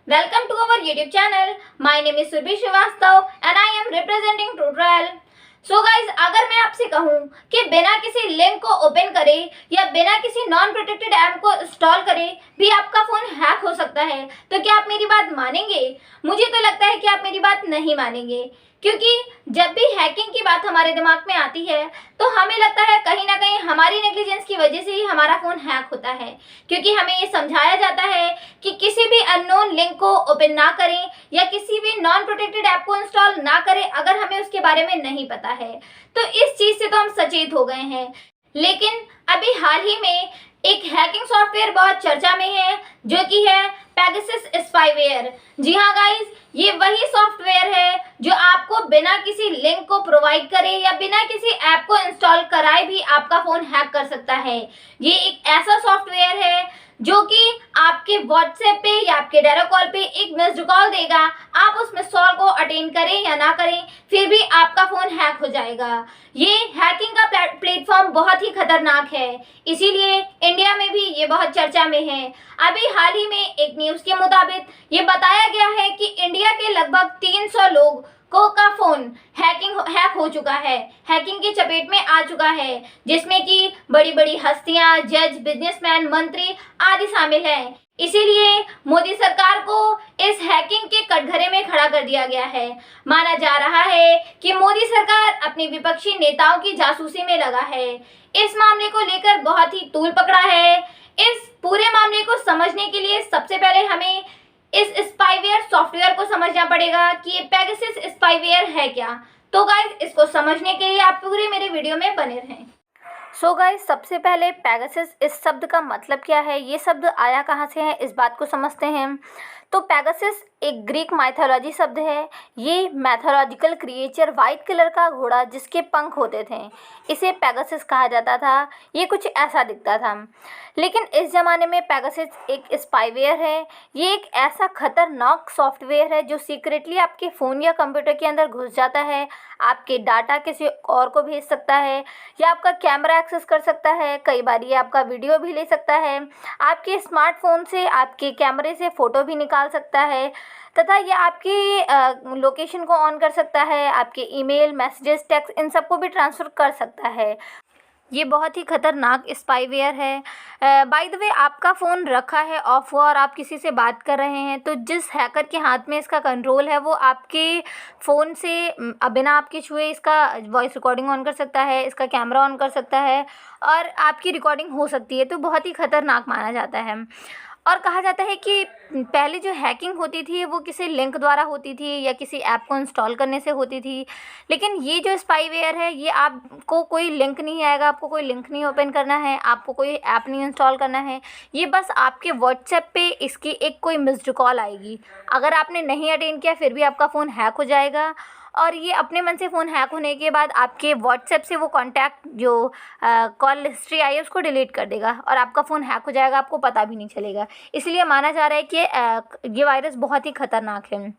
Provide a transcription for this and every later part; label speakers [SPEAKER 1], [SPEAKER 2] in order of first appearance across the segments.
[SPEAKER 1] Welcome to our YouTube channel. My name is Surbhi Srivastav and I am representing Trojan. So guys, अगर मैं आपसे कहूँ कि बिना किसी लिंक को ओपन करे या बिना किसी नॉन प्रोटेक्टेड ऐप को इंस्टॉल करे भी आपका फ़ोन हैक हो सकता है, तो क्या आप मेरी बात मानेंगे? मुझे तो लगता है कि आप मेरी बात नहीं मानेंगे, क्योंकि जब भी हैकिंग की बात हमारे दिमाग में आती है तो हमें लगता है कहीं ना कहीं हमारी नेग्लिजेंस की वजह से ही हमारा फ़ोन हैक होता है, क्योंकि हमें ये समझाया जाता है कि किसी भी अननोन लिंक को ओपन ना करें या किसी भी नॉन प्रोटेक्टेड ऐप को इंस्टॉल ना करें अगर हमें उसके बारे में नहीं पता है। तो इस चीज़ से तो हम सचेत हो गए हैं। लेकिन अभी हाल ही में एक हैकिंग सॉफ्टवेयर बहुत चर्चा में है, जो कि है पेगासस स्पाईवेयर। जी हाँ गाइस, ये वही सॉफ्टवेयर है जो आपको बिना किसी लिंक को प्रोवाइड करे या बिना किसी ऐप को इंस्टॉल कराए भी आपका फ़ोन हैक कर सकता है। ये एक ऐसा सॉफ्टवेयर है जो कि आपके व्हाट्सएप पे या आपके डायरेक्ट कॉल पे एक मिस्ड कॉल देगा। आप उस मिस्ड कॉल को अटेंड करें या ना करें, फिर भी आपका फ़ोन हैक हो जाएगा। ये हैकिंग का प्लेटफॉर्म बहुत ही खतरनाक है, इसीलिए इंडिया में भी ये बहुत चर्चा में है। अभी हाल ही में एक न्यूज़ के मुताबिक ये बताया गया है कि इंडिया के लगभग 300 लोग का फ़ोन हैक हो चुका है, हैकिंग की चपेट में आ चुका है, जिसमें कि बड़ी बड़ी हस्तियां, जज, बिजनेसमैन, मंत्री आदि शामिल हैं। इसीलिए मोदी सरकार को इस हैकिंग के कटघरे में खड़ा कर दिया गया है। माना जा रहा है कि मोदी सरकार अपने विपक्षी नेताओं की जासूसी में लगा है। इस मामले को लेकर बहुत ही तूल पकड़ा है। इस पूरे मामले को समझने के लिए सबसे पहले हमें इस स्पाईवेयर सॉफ्टवेयर को समझना पड़ेगा कि ये पेगासस स्पाईवेयर है क्या। तो गाइस, इसको समझने के लिए आप पूरे मेरे वीडियो में बने रहें। सो गाइस, सबसे पहले पेगासस इस शब्द का मतलब क्या है, ये शब्द आया कहाँ से है, इस बात को समझते हैं। तो पेगासस एक ग्रीक माइथोलॉजी शब्द है। ये मैथोलॉजिकल क्रिएचर, वाइट कलर का घोड़ा जिसके पंख होते थे, इसे पेगासस कहा जाता था। ये कुछ ऐसा दिखता था। लेकिन इस ज़माने में पेगासस एक स्पाईवेयर है। ये एक ऐसा खतरनाक सॉफ्टवेयर है जो सीक्रेटली आपके फ़ोन या कंप्यूटर के अंदर घुस जाता है, आपके डाटा किसी और को भेज सकता है या आपका कैमरा एक्सेस कर सकता है। कई बार ये आपका वीडियो भी ले सकता है, आपके स्मार्टफोन से, आपके कैमरे से फ़ोटो भी निकाल सकता है, तथा ये आपकी लोकेशन को ऑन कर सकता है, आपके ईमेल, मैसेजेस, टेक्स्ट, इन सबको भी ट्रांसफ़र कर सकता है। ये बहुत ही खतरनाक स्पाईवेयर है। बाय द वे, आपका फ़ोन रखा है ऑफ हुआ और आप किसी से बात कर रहे हैं, तो जिस हैकर के हाथ में इसका कंट्रोल है वो आपके फ़ोन से बिना आपके छुए इसका वॉइस रिकॉर्डिंग ऑन कर सकता है, इसका कैमरा ऑन कर सकता है और आपकी रिकॉर्डिंग हो सकती है। तो बहुत ही खतरनाक माना जाता है। और कहा जाता है कि पहले जो हैकिंग होती थी वो किसी लिंक द्वारा होती थी या किसी ऐप को इंस्टॉल करने से होती थी। लेकिन ये जो स्पाईवेयर है, ये आपको कोई लिंक नहीं आएगा, आपको कोई लिंक नहीं ओपन करना है, आपको कोई ऐप नहीं इंस्टॉल करना है। ये बस आपके व्हाट्सएप पे इसकी एक कोई मिस्ड कॉल आएगी। अगर आपने नहीं अटेंड किया फिर भी आपका फ़ोन हैक हो जाएगा और ये अपने मन से फ़ोन हैक होने के बाद आपके व्हाट्सएप से वो कॉन्टैक्ट जो कॉल हिस्ट्री आई है उसको डिलीट कर देगा और आपका फ़ोन हैक हो जाएगा, आपको पता भी नहीं चलेगा। इसलिए माना जा रहा है कि ये वायरस बहुत ही खतरनाक है।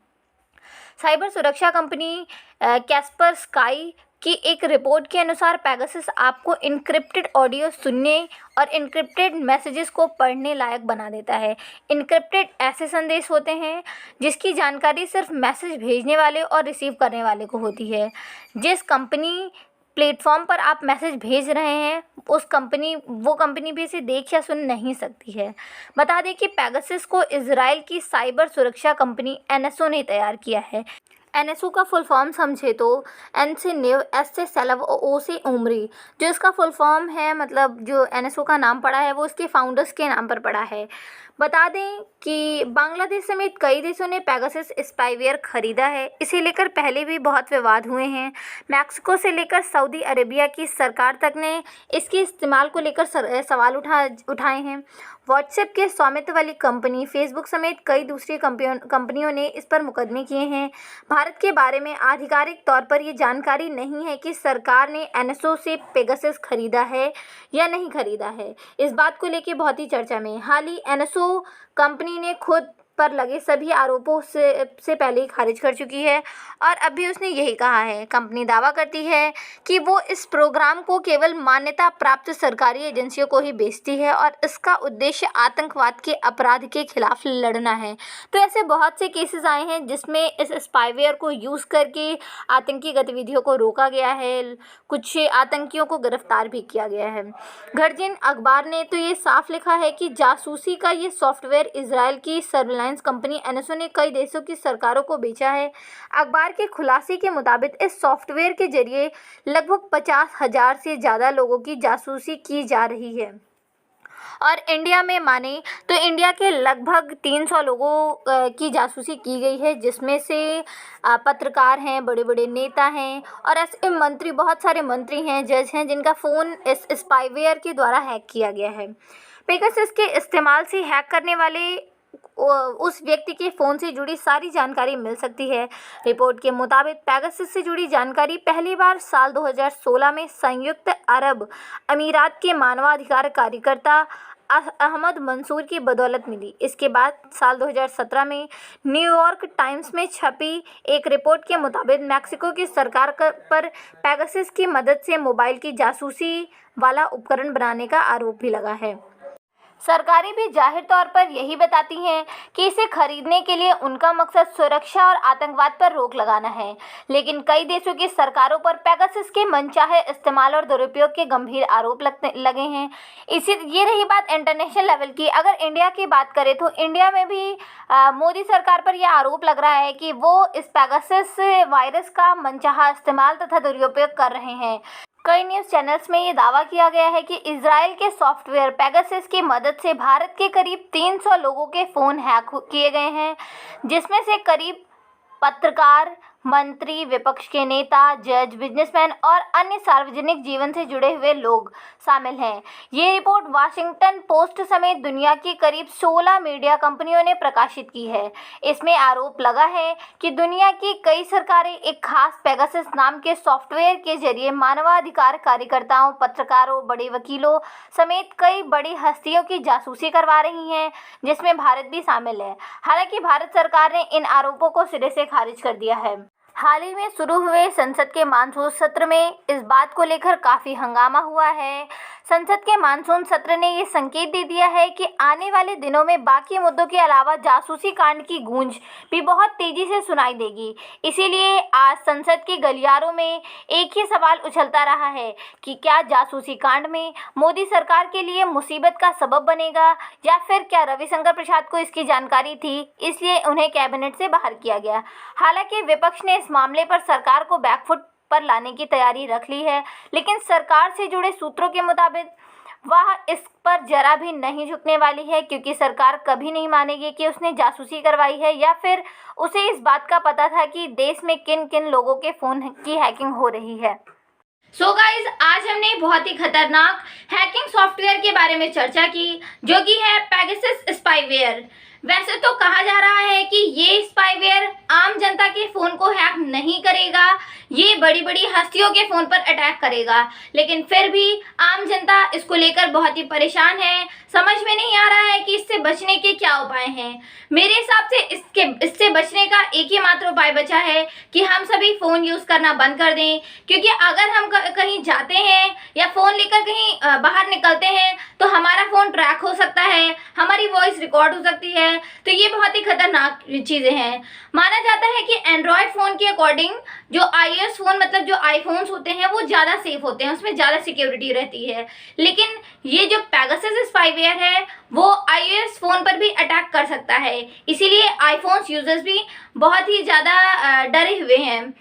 [SPEAKER 1] साइबर सुरक्षा कंपनी कैस्पर स्काई की एक रिपोर्ट के अनुसार पेगासस आपको इनक्रिप्टेड ऑडियो सुनने और इनक्रिप्टेड मैसेजेस को पढ़ने लायक बना देता है। इनक्रिप्टेड ऐसे संदेश होते हैं जिसकी जानकारी सिर्फ मैसेज भेजने वाले और रिसीव करने वाले को होती है। जिस कंपनी प्लेटफॉर्म पर आप मैसेज भेज रहे हैं वो कंपनी भी इसे देख या सुन नहीं सकती है। बता दें कि पेगासस को इजराइल की साइबर सुरक्षा कंपनी NSO ने तैयार किया है। NSO का फुल फॉर्म समझे तो N से नेव, S से सेलव, O से उमरी। जो इसका फुल फॉर्म है, मतलब जो NSO का नाम पड़ा है वो इसके फाउंडर्स के नाम पर पड़ा है। बता दें कि बांग्लादेश समेत कई देशों ने पेगासस स्पाईवेयर खरीदा है। इसे लेकर पहले भी बहुत विवाद हुए हैं। मैक्सिको से लेकर सऊदी अरेबिया की सरकार तक ने इसके इस्तेमाल को लेकर सवाल उठाए हैं। व्हाट्सएप के स्वामित्व वाली कंपनी फेसबुक समेत कई दूसरी कंपनियों ने इस पर मुकदमे किए हैं। भारत के बारे में आधिकारिक तौर पर ये जानकारी नहीं है कि सरकार ने NSO से पेगासस खरीदा है या नहीं खरीदा है। इस बात को लेकर बहुत ही चर्चा में। हाल ही NSO कंपनी ने खुद पर लगे सभी आरोपों से पहले ही खारिज कर चुकी है और अब भी उसने यही कहा है। कंपनी दावा करती है कि वो इस प्रोग्राम को केवल मान्यता प्राप्त सरकारी एजेंसियों को ही बेचती है और इसका उद्देश्य आतंकवाद के अपराध के खिलाफ लड़ना है। तो ऐसे बहुत से केसेस आए हैं जिसमें इस स्पाईवेयर को यूज़ करके आतंकी गतिविधियों को रोका गया है, कुछ आतंकियों को गिरफ्तार भी किया गया है। गार्जियन अखबार ने तो ये साफ लिखा है कि जासूसी का ये सॉफ्टवेयर इजराइल की सर्विलांस कंपनी एनएसओ ने कई देशों की सरकारों को बेचा है। अखबार के खुलासे के मुताबिक इस सॉफ्टवेयर के जरिए लगभग 50,000 से ज़्यादा लोगों की जासूसी की जा रही है और इंडिया में माने तो इंडिया के लगभग 300 लोगों की जासूसी की गई है, जिसमें से पत्रकार हैं, बड़े बड़े नेता हैं और ऐसे मंत्री, बहुत सारे मंत्री हैं, जज हैं जिनका फ़ोन इस स्पाईवेयर के द्वारा हैक किया गया है। पेगासस के इस्तेमाल से हैक करने वाले उस व्यक्ति के फ़ोन से जुड़ी सारी जानकारी मिल सकती है। रिपोर्ट के मुताबिक पेगासस से जुड़ी जानकारी पहली बार साल 2016 में संयुक्त अरब अमीरात के मानवाधिकार कार्यकर्ता अहमद मंसूर की बदौलत मिली। इसके बाद साल 2017 में न्यूयॉर्क टाइम्स में छपी एक रिपोर्ट के मुताबिक मैक्सिको की सरकार पर पेगासस की मदद से मोबाइल की जासूसी वाला उपकरण बनाने का आरोप भी लगा है। सरकारें भी जाहिर तौर पर यही बताती हैं कि इसे खरीदने के लिए उनका मकसद सुरक्षा और आतंकवाद पर रोक लगाना है, लेकिन कई देशों की सरकारों पर पेगासस के मनचाहे इस्तेमाल और दुरुपयोग के गंभीर आरोप लगे हैं। ये रही बात इंटरनेशनल लेवल की। अगर इंडिया की बात करें तो इंडिया में भी मोदी सरकार पर यह आरोप लग रहा है कि वो इस पेगासस वायरस का मनचाहा इस्तेमाल तथा दुरुपयोग कर रहे हैं। कई न्यूज़ चैनल्स में ये दावा किया गया है कि इजराइल के सॉफ्टवेयर पेगासस की मदद से भारत के करीब 300 लोगों के फ़ोन हैक किए गए हैं, जिसमें से करीब पत्रकार, मंत्री, विपक्ष के नेता, जज, बिजनेसमैन और अन्य सार्वजनिक जीवन से जुड़े हुए लोग शामिल हैं। ये रिपोर्ट वाशिंगटन पोस्ट समेत दुनिया की करीब 16 मीडिया कंपनियों ने प्रकाशित की है। इसमें आरोप लगा है कि दुनिया की कई सरकारें एक खास पेगासस नाम के सॉफ्टवेयर के जरिए मानवाधिकार कार्यकर्ताओं, पत्रकारों, बड़े वकीलों समेत कई बड़ी हस्तियों की जासूसी करवा रही हैं, जिसमें भारत भी शामिल है। हालांकि भारत सरकार ने इन आरोपों को सिरे से खारिज कर दिया है। हाल ही में शुरू हुए संसद के मानसून सत्र में इस बात को लेकर काफ़ी हंगामा हुआ है। संसद के मानसून सत्र ने ये संकेत दे दिया है कि आने वाले दिनों में बाकी मुद्दों के अलावा जासूसी कांड की गूंज भी बहुत तेज़ी से सुनाई देगी। इसीलिए आज संसद के गलियारों में एक ही सवाल उछलता रहा है कि क्या जासूसी कांड में मोदी सरकार के लिए मुसीबत का सबब बनेगा, या फिर क्या रविशंकर प्रसाद को इसकी जानकारी थी इसलिए उन्हें कैबिनेट से बाहर किया गया। हालांकि विपक्ष ने इस मामले पर सरकार को बैकफुट पर लाने की तैयारी रख ली है, लेकिन सरकार से जुड़े सूत्रों के मुताबिक वह इस पर जरा भी नहीं झुकने वाली है, क्योंकि सरकार कभी नहीं मानेगी कि उसने जासूसी करवाई है या फिर उसे इस बात का पता था कि देश में किन किन लोगों के फ़ोन की हैकिंग हो रही है। सो गाइज, आज हमने बहुत ही खतरनाक हैकिंग सॉफ्टवेयर के बारे में चर्चा की, जो कि है पेगासस स्पाईवेयर। वैसे तो कहा जा रहा है कि ये स्पाईवेयर आम जनता के फ़ोन को हैक नहीं करेगा, ये बड़ी बड़ी हस्तियों के फ़ोन पर अटैक करेगा, लेकिन फिर भी आम जनता इसको लेकर बहुत ही परेशान है। समझ में नहीं आ रहा है कि इससे बचने के क्या उपाय हैं। मेरे हिसाब से इससे बचने का एक ही मात्र उपाय बचा है कि हम सभी फ़ोन यूज़ करना बंद कर दें, क्योंकि अगर हम कहीं जाते हैं या फ़ोन लेकर कहीं बाहर निकलते हैं तो हमारा फ़ोन ट्रैक हो सकता है, हमारी वॉइस रिकॉर्ड हो सकती है। तो ये बहुत ही खतरनाक चीज़ें हैं। माना जाता है कि एंड्रॉयड फ़ोन के अकॉर्डिंग जो iOS फ़ोन, मतलब जो आईफोन्स होते हैं, वो ज़्यादा सेफ होते हैं, उसमें ज़्यादा सिक्योरिटी रहती है। लेकिन ये जो पेगासस स्पाईवेयर है वो iOS फ़ोन पर भी अटैक कर सकता है, इसीलिए आईफोन्स यूजर्स भी बहुत ही ज़्यादा डरे हुए हैं।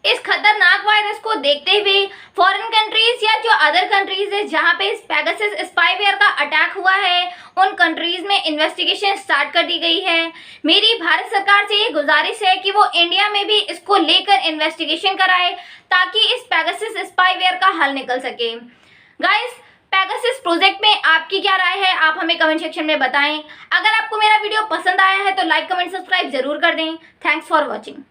[SPEAKER 1] इस खतरनाक वायरस को देखते हुए फॉरेन कंट्रीज या जो अदर कंट्रीज है जहां पे इस पेगासस स्पाईवेयर का अटैक हुआ है, उन कंट्रीज में इन्वेस्टिगेशन स्टार्ट कर दी गई है। मेरी भारत सरकार से ये गुजारिश है कि वो इंडिया में भी इसको लेकर इन्वेस्टिगेशन कराए, ताकि इस पेगासस स्पाईवेयर का हल निकल सके। गाइस, पेगासस प्रोजेक्ट में आपकी क्या राय है, आप हमें कमेंट सेक्शन में बताएं। अगर आपको मेरा वीडियो पसंद आया है तो लाइक, कमेंट, सब्सक्राइब जरूर कर दें। Thanks for watching.